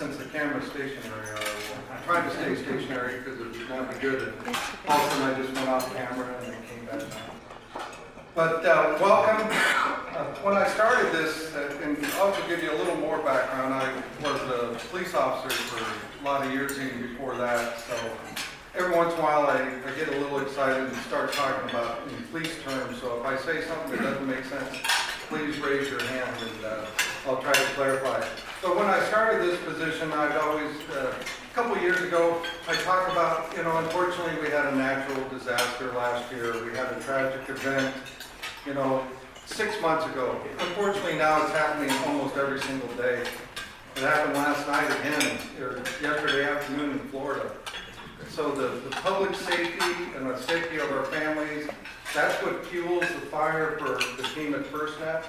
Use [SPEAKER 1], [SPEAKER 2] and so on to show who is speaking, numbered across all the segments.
[SPEAKER 1] since the camera's stationary, I'm trying to stay stationary because it would not be good. And all of a sudden I just went off camera and it came back on. But welcome. When I started this, and I'll also give you a little more background, I was a police officer for a lot of years even before that. So every once in a while I get a little excited and start talking about in police terms. So if I say something that doesn't make sense, please raise your hand and I'll try to clarify. So when I started this position, I'd always, a couple years ago, I talked about, unfortunately we had a natural disaster last year. We had a tragic event, 6 months ago. Unfortunately now it's happening almost every single day. It happened last night again, or yesterday afternoon in Florida. So the public safety and the safety of our families, that's what fuels the fire for the team at FirstNet.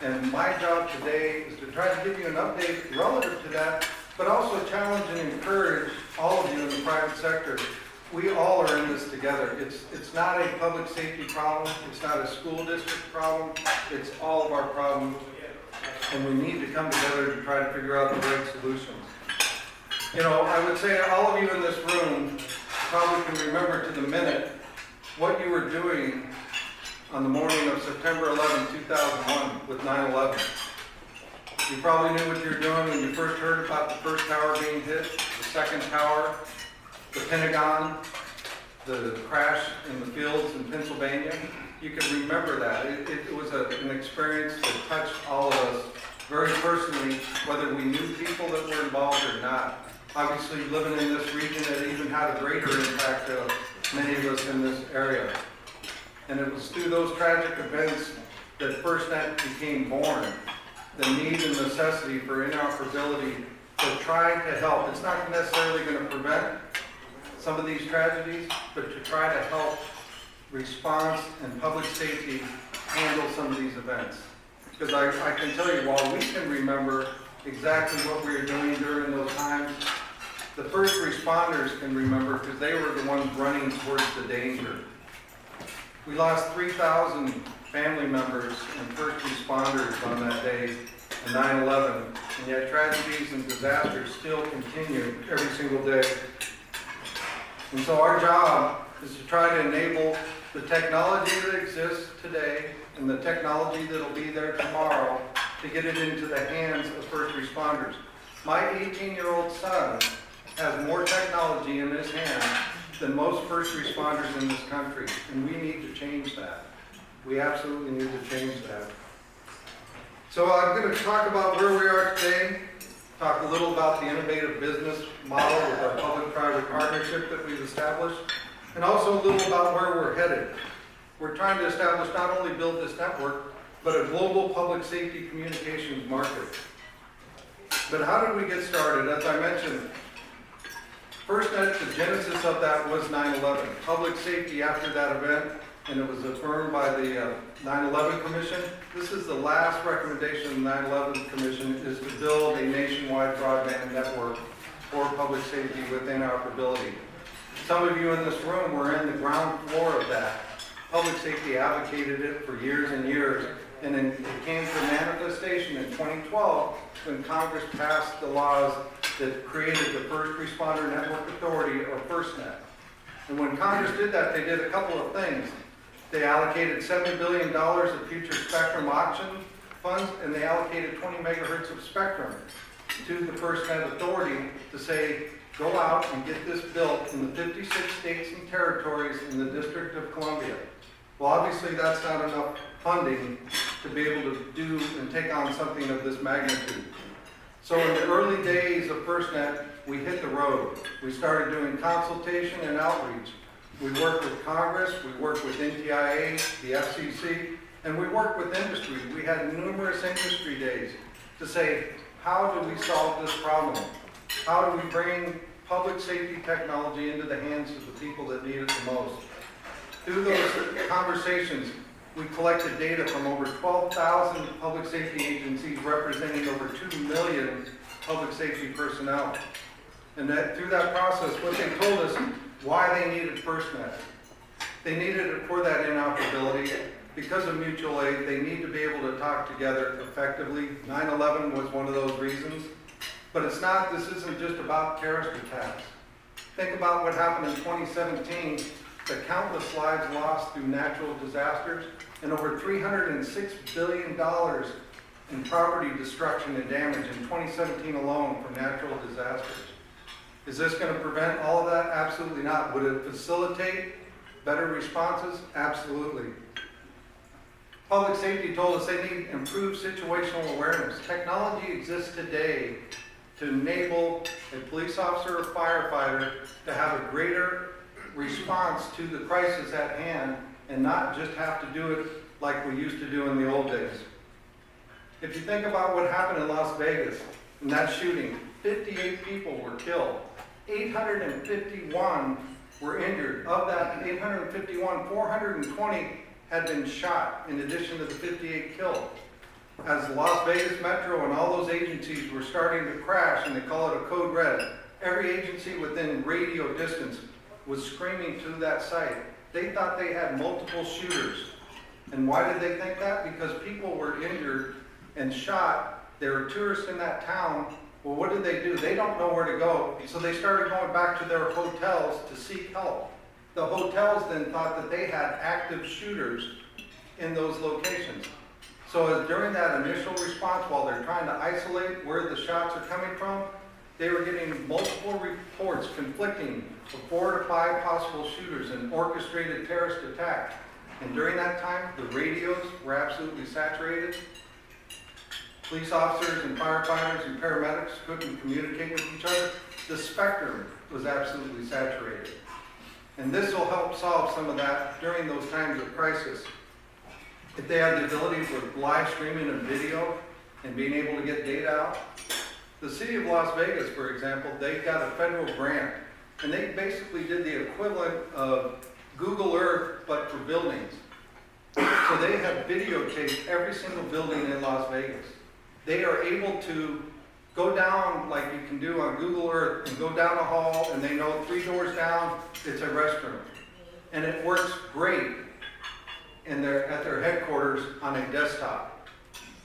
[SPEAKER 1] And my job today is to try to give you an update relative to that, but also challenge and encourage all of you in the private sector. We all are in this together. It's not a public safety problem. It's not a school district problem. It's all of our problems. And we need to come together to try to figure out the right solutions. I would say all of you in this room probably can remember to the minute what you were doing on the morning of September 11, 2001 with 9/11. You probably knew what you were doing when you first heard about the first tower being hit, the second tower, the Pentagon, the crash in the fields in Pennsylvania. You can remember that. It was an experience that touched all of us very personally, whether we knew people that were involved or not. Obviously, living in this region, it even had a greater impact on many of us in this area. And it was through those tragic events that FirstNet became born. The need and necessity for interoperability to try to help. It's not necessarily going to prevent some of these tragedies, but to try to help response and public safety handle some of these events. Because I can tell you, while we can remember exactly what we were doing during those times, the first responders can remember because they were the ones running towards the danger. We lost 3,000 family members and first responders on that day in 9/11, and yet tragedies and disasters still continue every single day. And so our job is to try to enable the technology that exists today and the technology that'll be there tomorrow to get it into the hands of first responders. My 18-year-old son has more technology in his hand than most first responders in this country, and we need to change that. We absolutely need to change that. So I'm going to talk about where we are today, talk a little about the innovative business model with our public-private partnership that we've established, and also a little about where we're headed. We're trying to establish, not only build this network, but a global public safety communications market. But how did we get started? As I mentioned, FirstNet, the genesis of that was 9/11. Public safety after that event, and it was affirmed by the 9/11 Commission. This is the last recommendation of the 9/11 Commission, is to build a nationwide broadband network for public safety with interoperability. Some of you in this room were in the ground floor of that. Public safety advocated it for years and years, and then it came to manifestation in 2012 when Congress passed the laws that created the First Responder Network Authority, or FirstNet. And when Congress did that, they did a couple of things. They allocated $7 billion of future spectrum auction funds, and they allocated 20 megahertz of spectrum to the FirstNet Authority to say, go out and get this built in the 56 states and territories in the District of Columbia. Well, obviously that's not enough funding to be able to do and take on something of this magnitude. So in the early days of FirstNet, we hit the road. We started doing consultation and outreach. We worked with Congress, we worked with NTIA, the FCC, and we worked with industry. We had numerous industry days to say, how do we solve this problem? How do we bring public safety technology into the hands of the people that need it the most? Through those conversations, we collected data from over 12,000 public safety agencies representing over 2 million public safety personnel. And that through that process, what they told us why they needed FirstNet. They needed it for that interoperability. Because of mutual aid, they need to be able to talk together effectively. 9/11 was one of those reasons. But it's not, this isn't just about terrorist attacks. Think about what happened in 2017, the countless lives lost through natural disasters, and over $306 billion in property destruction and damage in 2017 alone from natural disasters. Is this going to prevent all of that? Absolutely not. Would it facilitate better responses? Absolutely. Public safety told us they need improved situational awareness. Technology exists today to enable a police officer or firefighter to have a greater response to the crisis at hand and not just have to do it like we used to do in the old days. If you think about what happened in Las Vegas, in that shooting, 58 people were killed. 851 were injured. Of that 851, 420 had been shot in addition to the 58 killed. As Las Vegas Metro and all those agencies were starting to crash, and they call it a code red, every agency within radio distance was screaming to that site. They thought they had multiple shooters. And why did they think that? Because people were injured and shot. There were tourists in that town. Well, what did they do? They don't know where to go, so they started going back to their hotels to seek help. The hotels then thought that they had active shooters in those locations. So during that initial response, while they're trying to isolate where the shots are coming from, they were getting multiple reports conflicting of 4 to 5 possible shooters in orchestrated terrorist attack. And during that time, the radios were absolutely saturated. Police officers and firefighters and paramedics couldn't communicate with each other. The spectrum was absolutely saturated. And this will help solve some of that during those times of crisis. If they have the ability for live streaming and video and being able to get data out. The city of Las Vegas, for example, they got a federal grant, and they basically did the equivalent of Google Earth, but for buildings. So they have videotaped every single building in Las Vegas. They are able to go down like you can do on Google Earth and go down a hall, and they know 3 doors down, it's a restroom. And it works great at their headquarters on a desktop.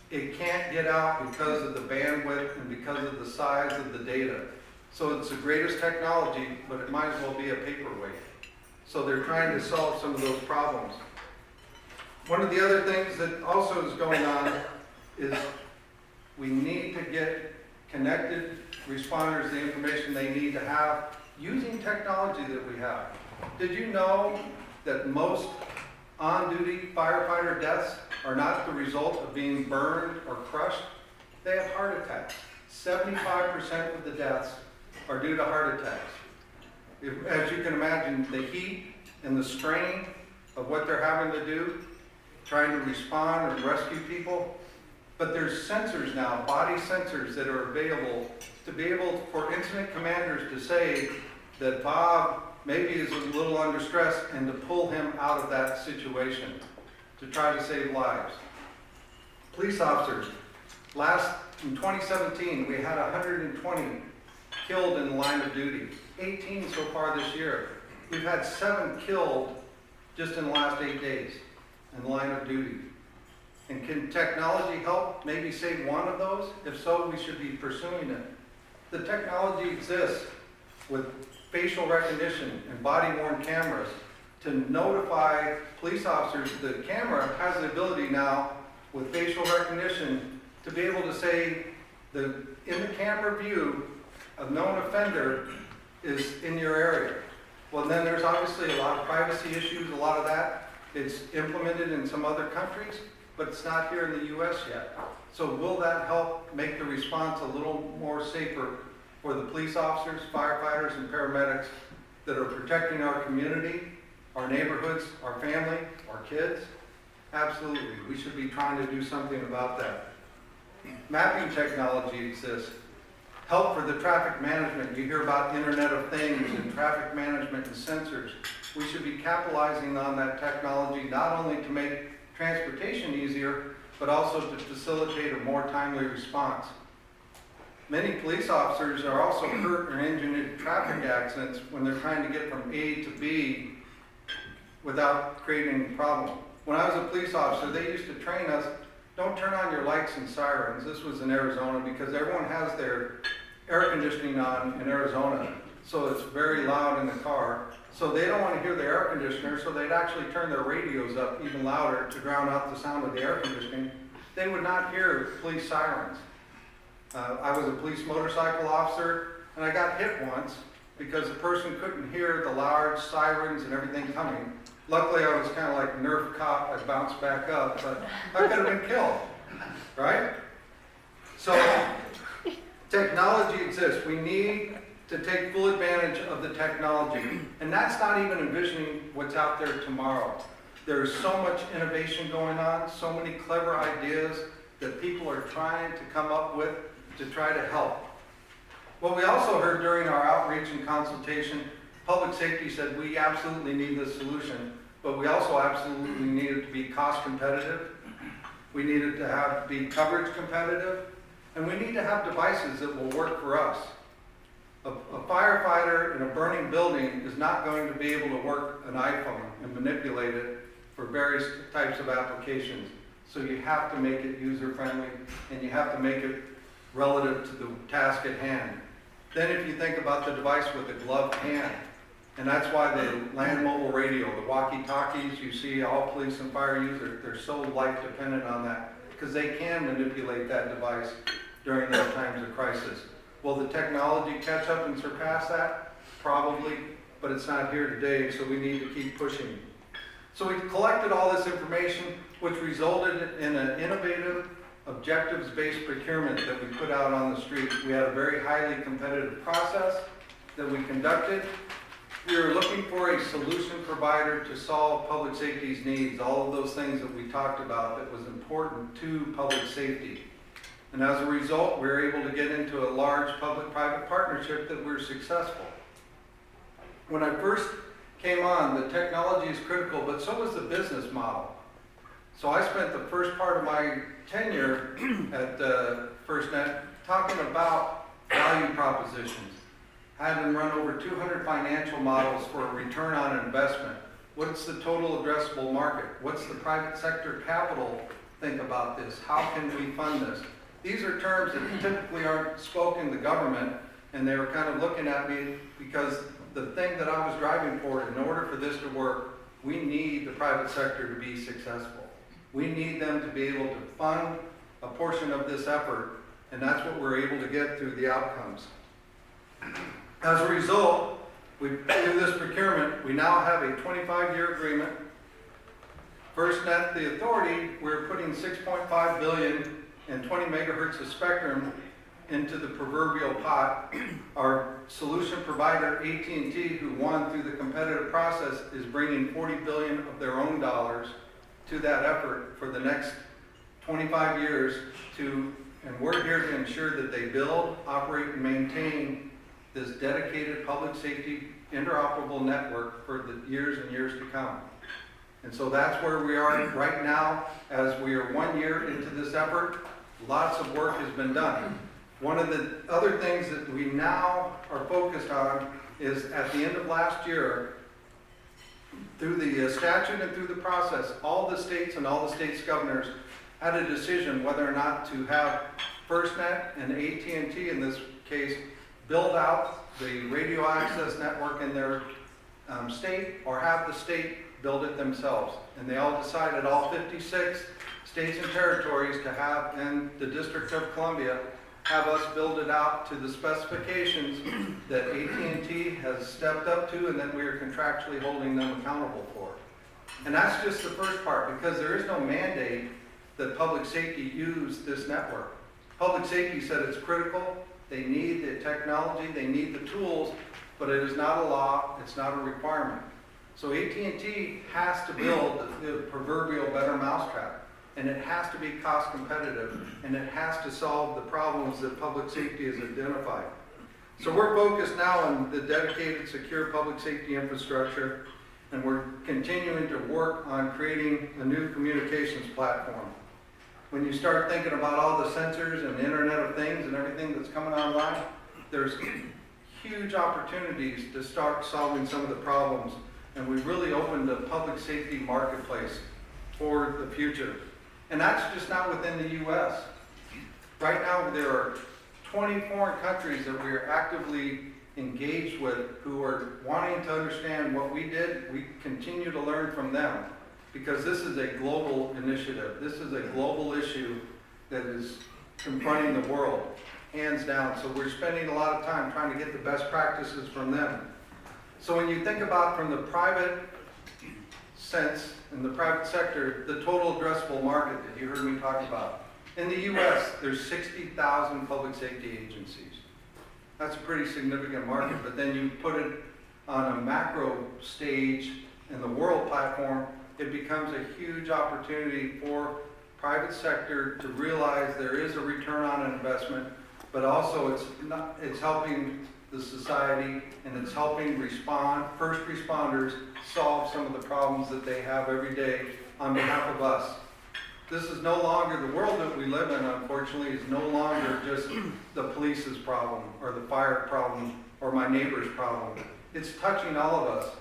[SPEAKER 1] It can't get out because of the bandwidth and because of the size of the data. So it's the greatest technology, but it might as well be a paperweight. So they're trying to solve some of those problems. One of the other things that also is going on is we need to get connected responders the information they need to have using technology that we have. Did you know that most on-duty firefighter deaths are not the result of being burned or crushed? They have heart attacks. 75% of the deaths are due to heart attacks. As you can imagine, the heat and the strain of what they're having to do, trying to respond and rescue people. But there's sensors now, body sensors that are available to be able for incident commanders to say that Bob maybe is a little under stress and to pull him out of that situation to try to save lives. Police officers, in 2017, we had 120 killed in the line of duty, 18 so far this year. We've had 7 killed just in the last 8 days in the line of duty. And can technology help maybe save one of those? If so, we should be pursuing it. The technology exists with facial recognition and body-worn cameras to notify police officers. The camera has the ability now with facial recognition to be able to say in the camera view, a known offender is in your area. Well, then there's obviously a lot of privacy issues, a lot of that. It's implemented in some other countries, but it's not here in the U.S. yet. So will that help make the response a little more safer for the police officers, firefighters, and paramedics that are protecting our community, our neighborhoods, our family, our kids? Absolutely. We should be trying to do something about that. Mapping technology exists. Help for the traffic management. You hear about Internet of Things and traffic management and sensors. We should be capitalizing on that technology not only to make transportation easier, but also to facilitate a more timely response. Many police officers are also hurt or injured in traffic accidents when they're trying to get from A to B without creating a problem. When I was a police officer, they used to train us, don't turn on your lights and sirens. This was in Arizona because everyone has their air conditioning on in Arizona, so it's very loud in the car. So they don't want to hear the air conditioner, so they'd actually turn their radios up even louder to drown out the sound of the air conditioning. They would not hear police sirens. I was a police motorcycle officer, and I got hit once because the person couldn't hear the large sirens and everything coming. Luckily, I was kind of like Nerf cop. I bounced back up, but I could have been killed, right? So technology exists. We need to take full advantage of the technology. And that's not even envisioning what's out there tomorrow. There's so much innovation going on, so many clever ideas that people are trying to come up with to try to help. What we also heard during our outreach and consultation, public safety said we absolutely need this solution, but we also absolutely need it to be cost competitive. We need it to be coverage competitive, and we need to have devices that will work for us. A firefighter in a burning building is not going to be able to work an iPhone and manipulate it for various types of applications. So you have to make it user-friendly, and you have to make it relative to the task at hand. Then if you think about the device with a gloved hand, and that's why the land mobile radio, the walkie-talkies you see all police and fire use, they're so life dependent on that, because they can manipulate that device during those times of crisis. Will the technology catch up and surpass that? Probably, but it's not here today, so we need to keep pushing. So we collected all this information, which resulted in an innovative, objectives-based procurement that we put out on the street. We had a very highly competitive process that we conducted. We were looking for a solution provider to solve public safety's needs, all of those things that we talked about that was important to public safety. And as a result, we were able to get into a large public-private partnership that we were successful. When I first came on, the technology is critical, but so was the business model. So I spent the first part of my tenure at FirstNet talking about value propositions. Had them run over 200 financial models for a return on investment. What's the total addressable market? What's the private sector capital think about this? How can we fund this? These are terms that typically aren't spoken in the government, and they were kind of looking at me because the thing that I was driving for, in order for this to work, we need the private sector to be successful. We need them to be able to fund a portion of this effort, and that's what we're able to get through the outcomes. As a result, through this procurement, we now have a 25-year agreement. FirstNet, the authority, we're putting $6.5 billion and 20 megahertz of spectrum into the proverbial pot. Our solution provider, AT&T, who won through the competitive process, is bringing $40 billion of their own dollars to that effort for the next 25 years and we're here to ensure that they build, operate, and maintain this dedicated public safety interoperable network for the years and years to come. And so that's where we are right now as we are 1 year into this effort. Lots of work has been done. One of the other things that we now are focused on is at the end of last year, through the statute and through the process, all the states and all the states' governors had a decision whether or not to have FirstNet and AT&T in this case build out the radio access network in their state, or have the state build it themselves. And they all decided, all 56 states and territories, to have, and the District of Columbia, have us build it out to the specifications that AT&T has stepped up to and that we are contractually holding them accountable for. And that's just the first part, because there is no mandate that public safety use this network. Public safety said it's critical, they need the technology, they need the tools, but it is not a law, it's not a requirement. So AT&T has to build the proverbial better mousetrap, and it has to be cost competitive, and it has to solve the problems that public safety has identified. So we're focused now on the dedicated, secure public safety infrastructure, and we're continuing to work on creating a new communications platform. When you start thinking about all the sensors and the Internet of Things and everything that's coming online, there's huge opportunities to start solving some of the problems, and we really opened the public safety marketplace for the future. And that's just not within the U.S. Right now, there are 20 foreign countries that we are actively engaged with who are wanting to understand what we did. We continue to learn from them because this is a global initiative. This is a global issue that is confronting the world, hands down. So we're spending a lot of time trying to get the best practices from them. So when you think about from the private sense, in the private sector, the total addressable market that you heard me talk about, in the US, there's 60,000 public safety agencies. That's a pretty significant market, but then you put it on a macro stage in the world platform, it becomes a huge opportunity for private sector to realize there is a return on an investment, but also it's helping the society and it's helping first responders solve some of the problems that they have every day on behalf of us. This is no longer, the world that we live in, unfortunately, is no longer just the police's problem or the fire problem or my neighbor's problem. It's touching all of us.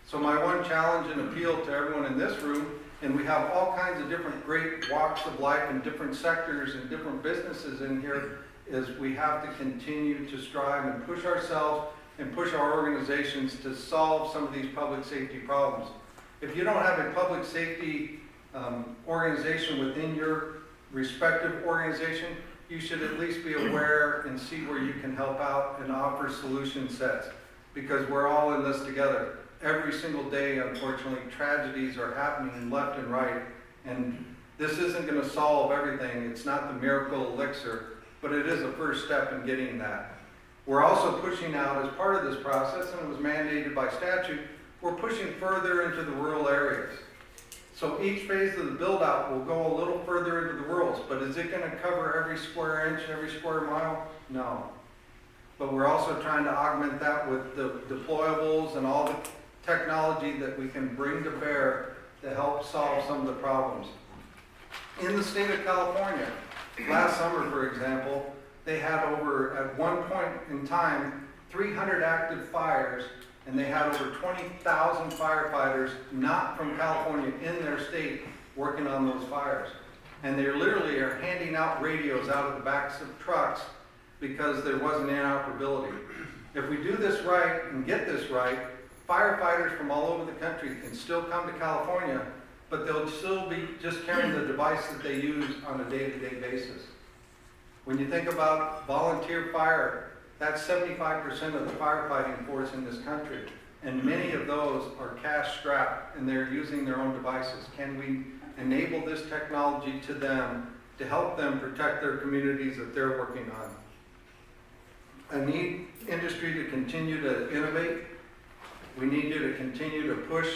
[SPEAKER 1] So my one challenge and appeal to everyone in this room, and we have all kinds of different great walks of life and different sectors and different businesses in here, is we have to continue to strive and push ourselves and push our organizations to solve some of these public safety problems. If you don't have a public safety organization within your respective organization, you should at least be aware and see where you can help out and offer solution sets, because we're all in this together. Every single day, unfortunately, tragedies are happening left and right, and this isn't going to solve everything. It's not the miracle elixir, but it is a first step in getting that. We're also pushing out, as part of this process, and it was mandated by statute, we're pushing further into the rural areas. So each phase of the build-out will go a little further into the rurals, but is it going to cover every square inch, every square mile? No. But we're also trying to augment that with the deployables and all the technology that we can bring to bear to help solve some of the problems. In the state of California, last summer, for example, they had over, at one point in time, 300 active fires, and they had over 20,000 firefighters not from California in their state working on those fires. And they literally are handing out radios out of the backs of trucks because there wasn't interoperability. If we do this right and get this right, firefighters from all over the country can still come to California, but they'll still be just carrying the device that they use on a day-to-day basis. When you think about volunteer fire, that's 75% of the firefighting force in this country, and many of those are cash-strapped and they're using their own devices. Can we enable this technology to them to help them protect their communities that they're working on? I need industry to continue to innovate. We need you to continue to push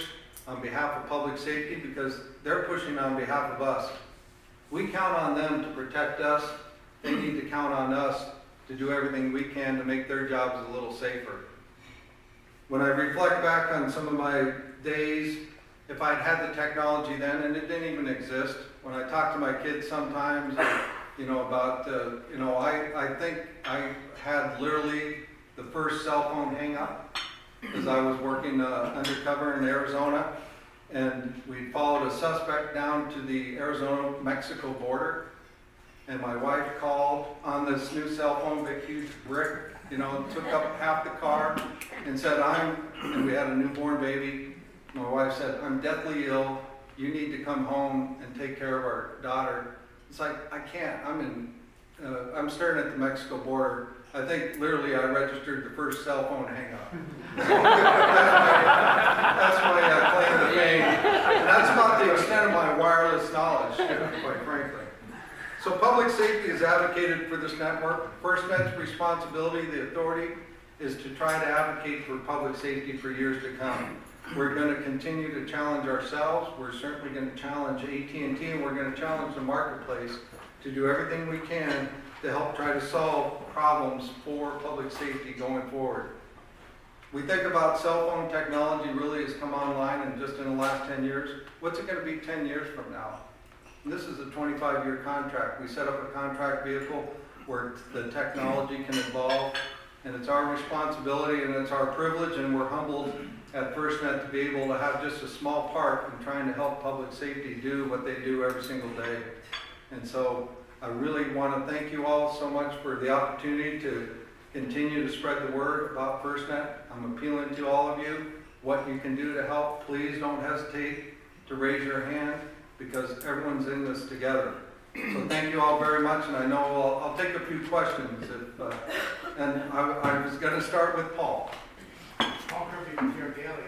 [SPEAKER 1] on behalf of public safety because they're pushing on behalf of us. We count on them to protect us. They need to count on us to do everything we can to make their jobs a little safer. When I reflect back on some of my days, if I'd had the technology then, and it didn't even exist, when I talk to my kids sometimes, about, I think I had literally the first cell phone hang up because I was working undercover in Arizona, and we followed a suspect down to the Arizona-Mexico border. And my wife called on this new cell phone, big huge brick, took up half the car, and said, and we had a newborn baby. My wife said, I'm deathly ill. You need to come home and take care of our daughter. It's like, I can't. I'm staring at the Mexico border. I think literally I registered the first cell phone hang up. That's my claim to fame. And that's about the extent of my wireless knowledge, quite frankly. So public safety is advocated for this network. FirstNet's responsibility, the authority, is to try to advocate for public safety for years to come. We're going to continue to challenge ourselves. We're certainly going to challenge AT&T, and we're going to challenge the marketplace to do everything we can to help try to solve problems for public safety going forward. We think about cell phone technology really has come online and just in the last 10 years. What's it going to be 10 years from now? And this is a 25-year contract. We set up a contract vehicle where the technology can evolve, and it's our responsibility and it's our privilege, and we're humbled at FirstNet to be able to have just a small part in trying to help public safety do what they do every single day. And so I really want to thank you all so much for the opportunity to continue to spread the word about FirstNet. I'm appealing to all of you. What you can do to help, please don't hesitate to raise your hand because everyone's in this together. So thank you all very much, and I know I'll take a few questions. And I was going to start with Paul.
[SPEAKER 2] Paul Kirby from here daily.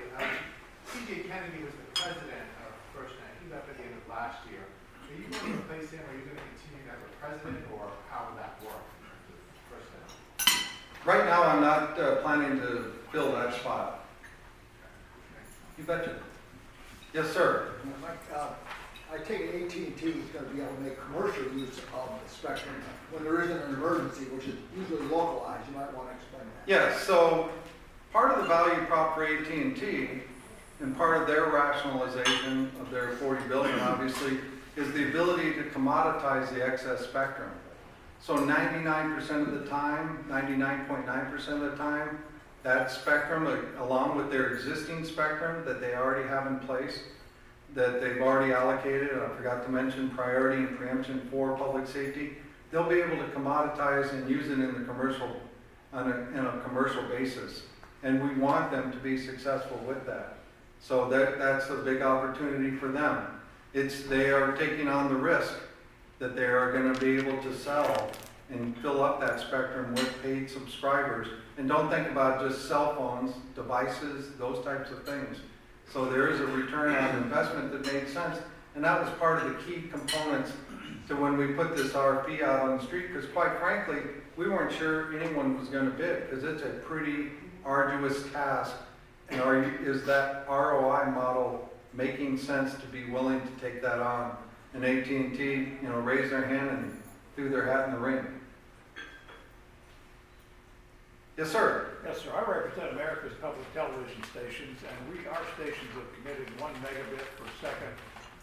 [SPEAKER 2] C.J. Kennedy was the president of FirstNet. He left at the end of last year. Are you going to replace him? Are you going to continue as a president, or how will that work? FirstNet.
[SPEAKER 1] Right now, I'm not planning to fill that spot. You betcha. Yes, sir.
[SPEAKER 3] Mike, I take it AT&T is going to be able to make commercial use of the spectrum when there isn't an emergency, which is usually localized. You might want to explain that.
[SPEAKER 1] Yes, so part of the value prop for AT&T and part of their rationalization of their $40 billion, obviously, is the ability to commoditize the excess spectrum. So 99% of the time, 99.9% of the time, that spectrum, along with their existing spectrum that they already have in place, that they've already allocated, and I forgot to mention priority and preemption for public safety, they'll be able to commoditize and use it in the commercial, in a commercial basis. And we want them to be successful with that. So that's a big opportunity for them. They are taking on the risk that they are going to be able to sell and fill up that spectrum with paid subscribers. And don't think about just cell phones, devices, those types of things. So there is a return on investment that made sense. And that was part of the key components to when we put this RFP out on the street, because quite frankly, we weren't sure anyone was going to bid, because it's a pretty arduous task. And is that ROI model making sense to be willing to take that on? And AT&T, raised their hand and threw their hat in the ring. Yes, sir.
[SPEAKER 4] Yes, sir. I represent America's public television stations, and our stations have committed 1 megabit per second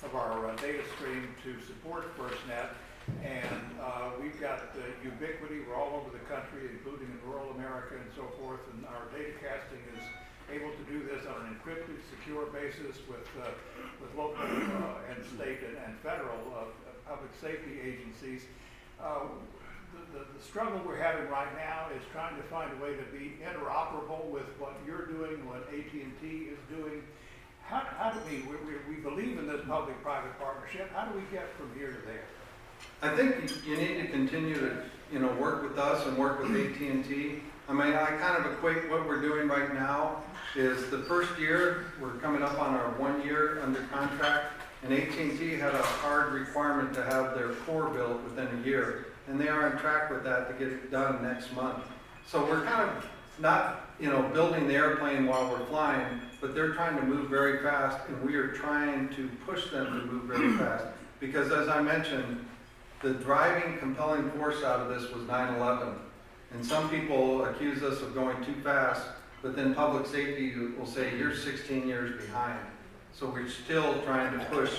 [SPEAKER 4] of our data stream to support FirstNet. And we've got ubiquity. We're all over the country, including in rural America and so forth. And our data casting is able to do this on an encrypted, secure basis with local and state and federal public safety agencies. The struggle we're having right now is trying to find a way to be interoperable with what you're doing, what AT&T is doing. How do we believe in this public-private partnership? How do we get from here to there?
[SPEAKER 1] I think you need to continue to work with us and work with AT&T. I mean, I kind of equate what we're doing right now is the first year, we're coming up on our 1 year under contract, and AT&T had a hard requirement to have their core built within a year. And they are on track with that to get it done next month. So we're kind of not, building the airplane while we're flying, but they're trying to move very fast, and we are trying to push them to move very fast. Because as I mentioned, the driving compelling force out of this was 9/11. And some people accuse us of going too fast, but then public safety will say, you're 16 years behind. So we're still trying to push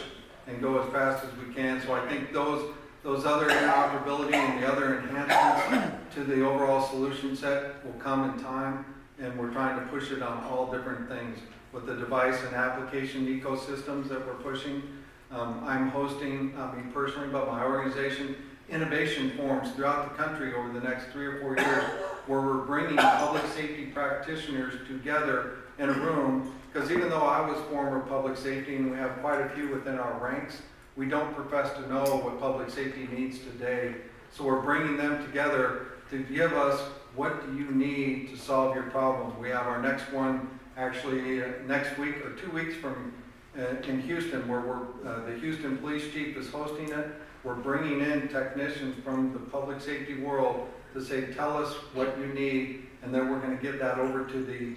[SPEAKER 1] and go as fast as we can. So I think those other interoperability and the other enhancements to the overall solution set will come in time, and we're trying to push it on all different things with the device and application ecosystems that we're pushing. I'm hosting, not me personally, but my organization, innovation forums throughout the country over the next 3 or 4 years, where we're bringing public safety practitioners together in a room, because even though I was former public safety and we have quite a few within our ranks, we don't profess to know what public safety needs today. So we're bringing them together to give us what do you need to solve your problems. We have our next one actually next week or 2 weeks from in Houston, where the Houston Police Chief is hosting it. We're bringing in technicians from the public safety world to say, tell us what you need, and then we're going to get that over to the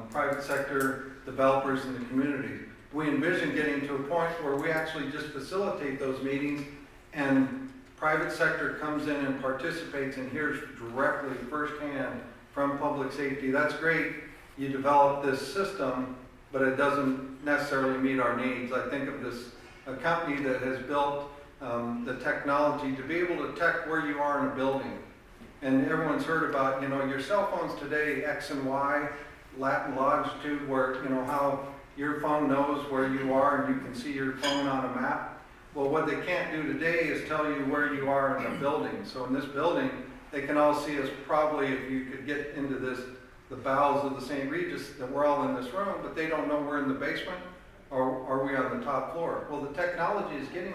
[SPEAKER 1] private sector developers in the community. We envision getting to a point where we actually just facilitate those meetings, and private sector comes in and participates and hears directly firsthand from public safety. That's great. You develop this system, but it doesn't necessarily meet our needs. I think of a company that has built the technology to be able to detect where you are in a building. And everyone's heard about, your cell phones today, X and Y, lat and longitude, where, how your phone knows where you are and you can see your phone on a map. Well, what they can't do today is tell you where you are in the building. So in this building, they can all see us probably, if you could get into this, the bowels of the St. Regis, that we're all in this room, but they don't know we're in the basement or are we on the top floor. Well, the technology is getting